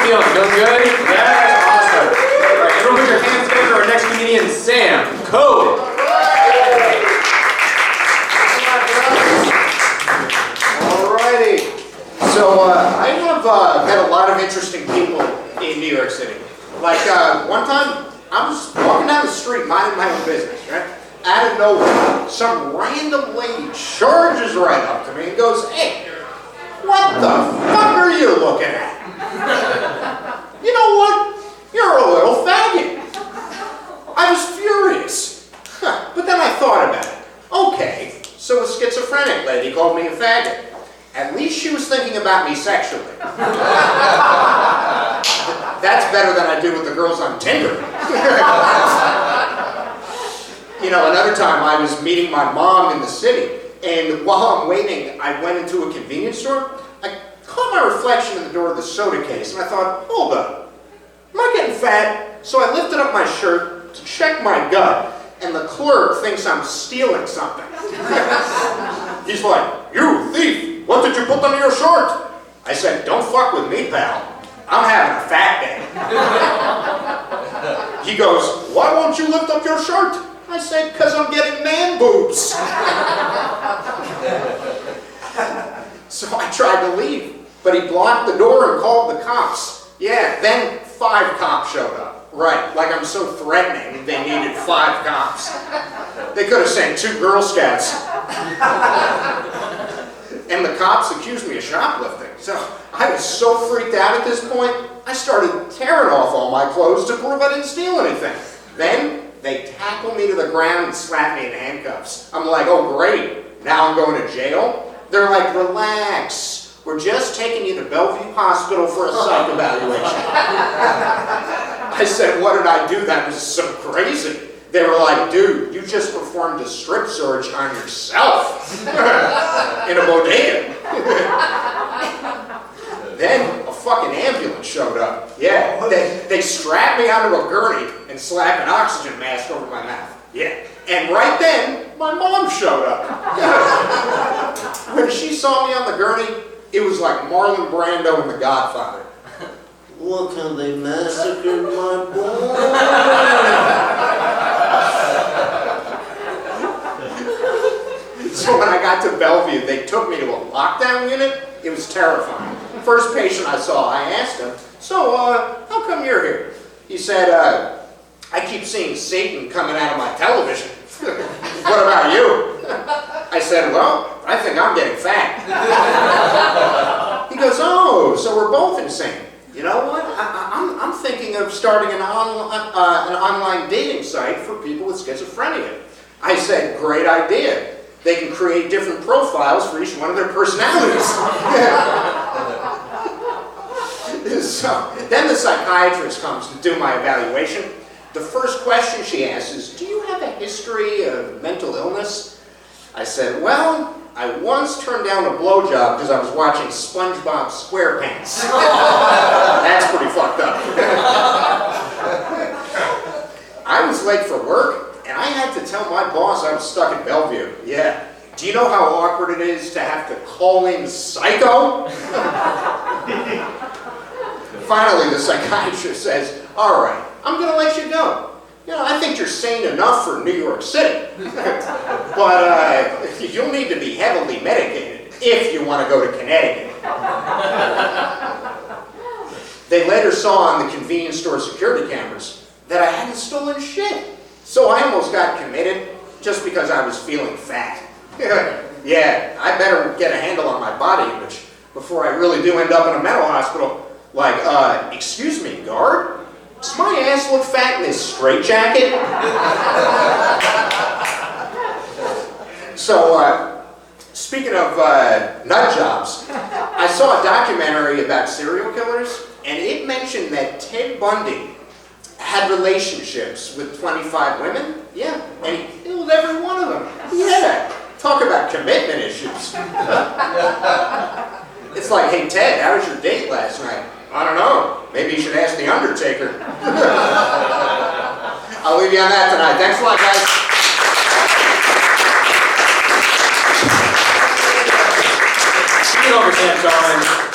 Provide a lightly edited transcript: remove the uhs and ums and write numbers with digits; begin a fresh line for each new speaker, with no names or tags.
feeling? Feeling good? That's awesome. All right, everyone put your hands together for our next comedian, Sam Cohen.
Alrighty. So I have met a lot of interesting people in New York City. Like one time, I was walking down the street minding my own business, right? Out of nowhere, some random lady charges right up to me and goes, "Hey, what the fuck are you looking at? You know what? You're a little faggot." I was furious. But then I thought about it. Okay, so a schizophrenic lady called me a faggot. At least she was thinking about me sexually. That's better than I do with the girls on Tinder. You know, another time I was meeting my mom in the city, and while I'm waiting, I went into a convenience store. I caught my reflection in the door of the soda case, and I thought, hold up, am I getting fat? So I lifted up my shirt to check my gut, and the clerk thinks I'm stealing something. He's like, "You thief, what did you put under your shirt?" I said, "Don't fuck with me, pal. I'm having a fat day." He goes, "Why won't you lift up your shirt?" I said, "'Cause I'm getting man boobs." So I tried to leave, but he blocked the door and called the cops. Yeah, then 5 cops showed up. Right, like I'm so threatening, they needed 5 cops. They could have sent 2 Girl Scouts. And the cops accused me of shoplifting. So I was so freaked out at this point, I started tearing off all my clothes to prove I didn't steal anything. Then they tackle me to the ground and slap me in handcuffs. I'm like, oh great, now I'm going to jail? They're like, relax, we're just taking you to Bellevue Hospital for a psych evaluation. I said, what did I do? That was so crazy. They were like, dude, you just performed a strip search on yourself in a bodega. Then a fucking ambulance showed up. Yeah, they strapped me onto a gurney and slapped an oxygen mask over my mouth. Yeah, and right then, my mom showed up. When she saw me on the gurney, it was like Marlon Brando in The Godfather. Look how they massacred my boy. So when I got to Bellevue, they took me to a lockdown unit. It was terrifying. First patient I saw, I asked him, so how come you're here? He said, I keep seeing Satan coming out of my television. What about you? I said, well, I think I'm getting fat. He goes, oh, so we're both insane. You know what? I'm thinking of starting an online dating site for people with schizophrenia. I said, great idea. They can create different profiles for each one of their personalities. So then the psychiatrist comes to do my evaluation. The first question she asks is, do you have a history of mental illness? I said, well, I once turned down a blowjob because I was watching SpongeBob SquarePants. That's pretty fucked up. I was late for work, and I had to tell my boss I was stuck in Bellevue. Yeah. Do you know how awkward it is to have to call in psycho? Finally, the psychiatrist says, all right, I'm going to let you go. You know, I think you're sane enough for New York City. But you'll need to be heavily medicated if you want to go to Connecticut. They later saw on the convenience store security cameras that I hadn't stolen shit. So I almost got committed just because I was feeling fat. Yeah, I better get a handle on my body image before I really do end up in a mental hospital. Like, excuse me, guard? Does my ass look fat in this straitjacket? So, speaking of nut jobs, I saw a documentary about serial killers, and it mentioned that Ted Bundy had relationships with 25 women. Yeah, and he killed every one of them. Yeah, talk about commitment issues. It's like, hey Ted, how was your date last night? I don't know. Maybe you should ask the Undertaker. I'll leave you on that tonight. Thanks a lot, guys.
Get over, Sam Cohen.